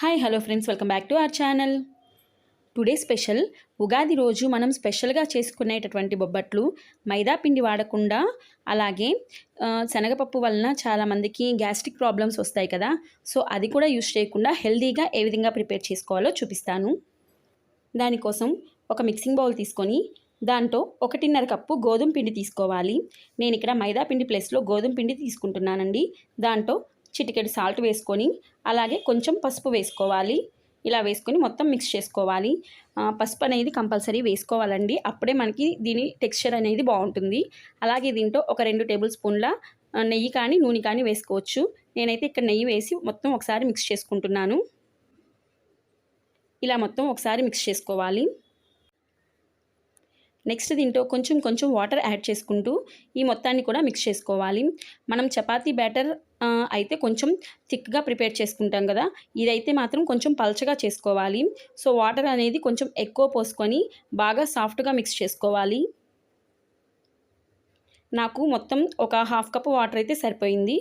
Hi hello friends, welcome back to our channel. Today special Ugadi రోజు మనం స్పెషల్గా చేసుకునేటటువంటి బొబ్బట్లు మైదా పిండి వాడకుండా, అలాగే శనగపప్పు వలన చాలామందికి గ్యాస్ట్రిక్ ప్రాబ్లమ్స్ వస్తాయి కదా. సో అది కూడా యూస్ చేయకుండా హెల్తీగా ఏ విధంగా ప్రిపేర్ చేసుకోవాలో చూపిస్తాను. దానికోసం ఒక మిక్సింగ్ బౌల్ తీసుకొని దాంట్లో 1.5 కప్పు గోధుమ పిండి తీసుకోవాలి. నేను ఇక్కడ మైదా పిండి ప్లేస్లో గోధుమ పిండి తీసుకుంటున్నానండి. దాంట్లో చిటికెడు సాల్ట్ వేసుకొని, అలాగే కొంచెం పసుపు వేసుకోవాలి. ఇలా వేసుకొని మొత్తం మిక్స్ చేసుకోవాలి. పసుపు అనేది కంపల్సరీ వేసుకోవాలండి, అప్పుడే మనకి దీని టెక్స్చర్ అనేది బాగుంటుంది. అలాగే దీంట్లో ఒక 2 టేబుల్ స్పూన్ల నెయ్యి కానీ నూనె కానీ వేసుకోవచ్చు. నేనైతే ఇక్కడ నెయ్యి వేసి మొత్తం ఒకసారి మిక్స్ చేసుకుంటున్నాను. ఇలా మొత్తం ఒకసారి మిక్స్ చేసుకోవాలి. నెక్స్ట్ దీంట్లో కొంచెం వాటర్ యాడ్ చేసుకుంటూ ఈ మొత్తాన్ని కూడా మిక్స్ చేసుకోవాలి. మనం చపాతీ బ్యాటర్ అయితే కొంచెం థిక్గా ప్రిపేర్ చేసుకుంటాం కదా, ఇదైతే మాత్రం కొంచెం పల్చగా చేసుకోవాలి. సో వాటర్ అనేది కొంచెం ఎక్కువ పోసుకొని బాగా సాఫ్ట్గా మిక్స్ చేసుకోవాలి. నాకు మొత్తం ఒక 1/2 కప్ వాటర్ అయితే సరిపోయింది.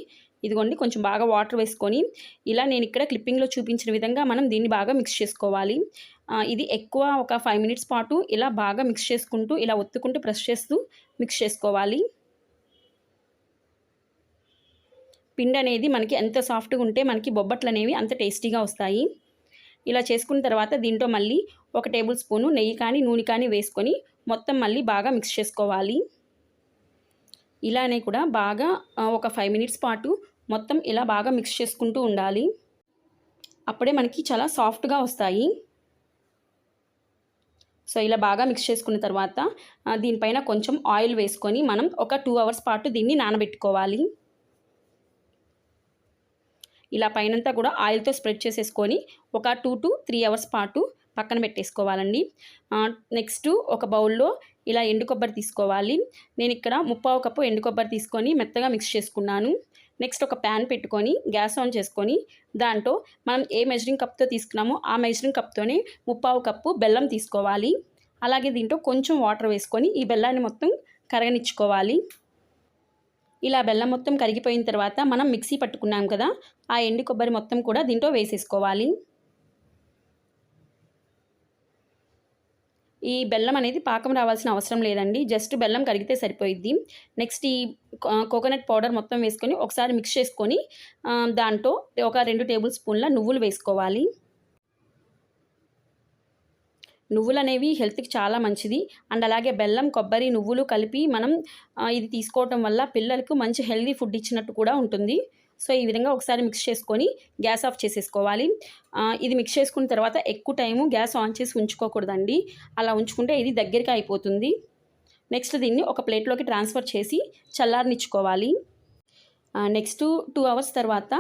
ఇదిగోండి, కొంచెం బాగా వాటర్ వేసుకొని ఇలా నేను ఇక్కడ క్లిప్పింగ్లో చూపించిన విధంగా మనం దీన్ని బాగా మిక్స్ చేసుకోవాలి. ఇది ఎక్కువ ఒక 5 మినిట్స్ పాటు ఇలా బాగా మిక్స్ చేసుకుంటూ, ఇలా ఒత్తుకుంటూ ప్రెస్ చేస్తూ మిక్స్ చేసుకోవాలి. పిండి అనేది మనకి ఎంత సాఫ్ట్గా ఉంటే మనకి బొబ్బట్లు అనేవి అంత టేస్టీగా వస్తాయి. ఇలా చేసుకున్న తర్వాత దీంట్లో మళ్ళీ 1 టేబుల్ స్పూను నెయ్యి కానీ నూనె కానీ వేసుకొని మొత్తం మళ్ళీ బాగా మిక్స్ చేసుకోవాలి. ఇలానే కూడా బాగా ఒక 5 మినిట్స్ పాటు మొత్తం ఇలా బాగా మిక్స్ చేసుకుంటూ ఉండాలి. అప్పుడే మనకి చాలా సాఫ్ట్గా వస్తాయి. సో ఇలా బాగా మిక్స్ చేసుకున్న తర్వాత దీనిపైన కొంచెం ఆయిల్ వేసుకొని మనం ఒక 2 అవర్స్ పాటు దీన్ని నానబెట్టుకోవాలి. ఇలా పైనంతా కూడా ఆయిల్తో స్ప్రెడ్ చేసేసుకొని ఒక 2 to 3 అవర్స్ పాటు పక్కన పెట్టేసుకోవాలండి. నెక్స్ట్ ఒక బౌల్లో ఇలా ఎండు కొబ్బరి తీసుకోవాలి. నేను ఇక్కడ 1/4 కప్పు ఎండు కొబ్బరి తీసుకొని మెత్తగా మిక్స్ చేసుకున్నాను. నెక్స్ట్ ఒక ప్యాన్ పెట్టుకొని గ్యాస్ ఆన్ చేసుకొని దాంట్లో మనం ఏ మెజరింగ్ కప్తో తీసుకున్నామో ఆ మెజరింగ్ కప్తోనే 1/4 కప్పు బెల్లం తీసుకోవాలి. అలాగే దీంట్లో కొంచెం వాటర్ వేసుకొని ఈ బెల్లాన్ని మొత్తం కరగనిచ్చుకోవాలి. ఇలా బెల్లం మొత్తం కరిగిపోయిన తర్వాత మనం మిక్సీ పట్టుకున్నాం కదా, ఆ ఎండు కొబ్బరి మొత్తం కూడా దీంట్లో వేసేసుకోవాలి. ఈ బెల్లం అనేది పాకం రావాల్సిన అవసరం లేదండి, జస్ట్ బెల్లం కరిగితే సరిపోయిద్ది. నెక్స్ట్ ఈ కోకోనట్ పౌడర్ మొత్తం వేసుకొని ఒకసారి మిక్స్ చేసుకొని దాంట్లో ఒక 2 టేబుల్ స్పూన్ల నువ్వులు వేసుకోవాలి. నువ్వులు అనేవి హెల్త్కి చాలా మంచిది. అండ్ అలాగే బెల్లం, కొబ్బరి, నువ్వులు కలిపి మనం ఇది తీసుకోవటం వల్ల పిల్లలకు మంచి హెల్తీ ఫుడ్ ఇచ్చినట్టు కూడా ఉంటుంది. సో ఈ విధంగా ఒకసారి మిక్స్ చేసుకొని గ్యాస్ ఆఫ్ చేసేసుకోవాలి. ఇది మిక్స్ చేసుకున్న తర్వాత ఎక్కువ టైము గ్యాస్ ఆన్ చేసి ఉంచుకోకూడదండి, అలా ఉంచుకుంటే ఇది దగ్గరికి అయిపోతుంది. నెక్స్ట్ దీన్ని ఒక ప్లేట్లోకి ట్రాన్స్ఫర్ చేసి చల్లారనిచ్చుకోవాలి. నెక్స్ట్ 2 అవర్స్ తర్వాత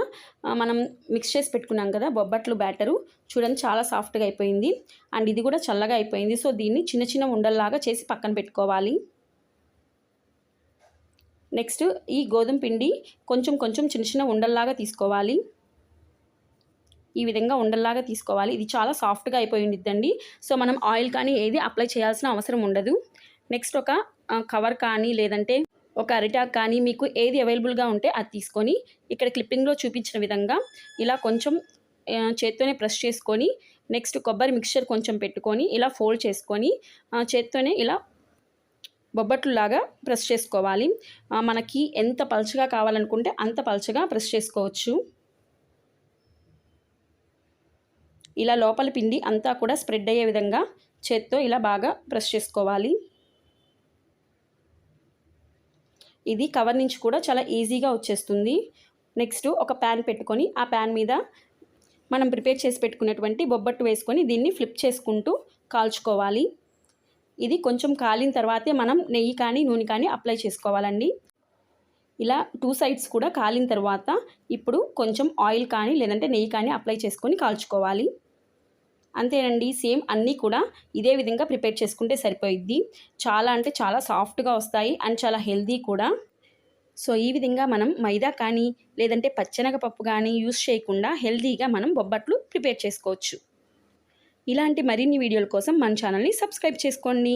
మనం మిక్స్ చేసి పెట్టుకున్నాం కదా బొబ్బట్లు బ్యాటరు, చూడండి చాలా సాఫ్ట్గా అయిపోయింది. అండ్ ఇది కూడా చల్లగా అయిపోయింది. సో దీన్ని చిన్న ఉండల్లాగా చేసి పక్కన పెట్టుకోవాలి. నెక్స్ట్ ఈ గోధుమ పిండి కొంచెం చిన్న ఉండల్లాగా తీసుకోవాలి. ఈ విధంగా ఉండల్లాగా తీసుకోవాలి. ఇది చాలా సాఫ్ట్గా అయిపోయి ఉండిద్దండి. సో మనం ఆయిల్ కానీ ఏది అప్లై చేయాల్సిన అవసరం ఉండదు. నెక్స్ట్ ఒక కవర్ కానీ లేదంటే ఒక అరిటాక్ కానీ మీకు ఏది అవైలబుల్గా ఉంటే అది తీసుకొని ఇక్కడ క్లిప్పింగ్లో చూపించిన విధంగా ఇలా కొంచెం చేత్తోనే ప్రెస్ చేసుకొని, నెక్స్ట్ కొబ్బరి మిక్చర్ కొంచెం పెట్టుకొని ఇలా ఫోల్డ్ చేసుకొని చేత్తోనే ఇలా బొబ్బట్లులాగా ప్రెస్ చేసుకోవాలి. మనకి ఎంత పల్చగా కావాలనుకుంటే అంత పల్చగా ప్రెస్ చేసుకోవచ్చు. ఇలా లోపల పిండి అంతా కూడా స్ప్రెడ్ అయ్యే విధంగా చేత్తో ఇలా బాగా ప్రెస్ చేసుకోవాలి. ఇది కవర్ నుంచి కూడా చాలా ఈజీగా వచ్చేస్తుంది. నెక్స్ట్ ఒక ప్యాన్ పెట్టుకొని ఆ ప్యాన్ మీద మనం ప్రిపేర్ చేసి పెట్టుకున్నటువంటి బొబ్బట్టు వేసుకొని దీన్ని ఫ్లిప్ చేసుకుంటూ కాల్చుకోవాలి. ఇది కొంచెం కాలిన తర్వాతే మనం నెయ్యి కానీ నూనె కానీ అప్లై చేసుకోవాలండి. ఇలా 2 సైడ్స్ కూడా కాలిన తర్వాత ఇప్పుడు కొంచెం ఆయిల్ కానీ లేదంటే నెయ్యి కానీ అప్లై చేసుకొని కాల్చుకోవాలి. అంతేనండి, సేమ్ అన్నీ కూడా ఇదే విధంగా ప్రిపేర్ చేసుకుంటే సరిపోయిద్ది. చాలా అంటే చాలా సాఫ్ట్గా వస్తాయి అండ్ చాలా హెల్తీ కూడా. సో ఈ విధంగా మనం మైదా కానీ లేదంటే పచ్చెనగపప్పు కానీ యూస్ చేయకుండా హెల్తీగా మనం బొబ్బట్లు ప్రిపేర్ చేసుకోవచ్చు. ఇలాంటి మరిన్ని వీడియోల కోసం మన ఛానల్ని సబ్స్క్రైబ్ చేసుకోండి.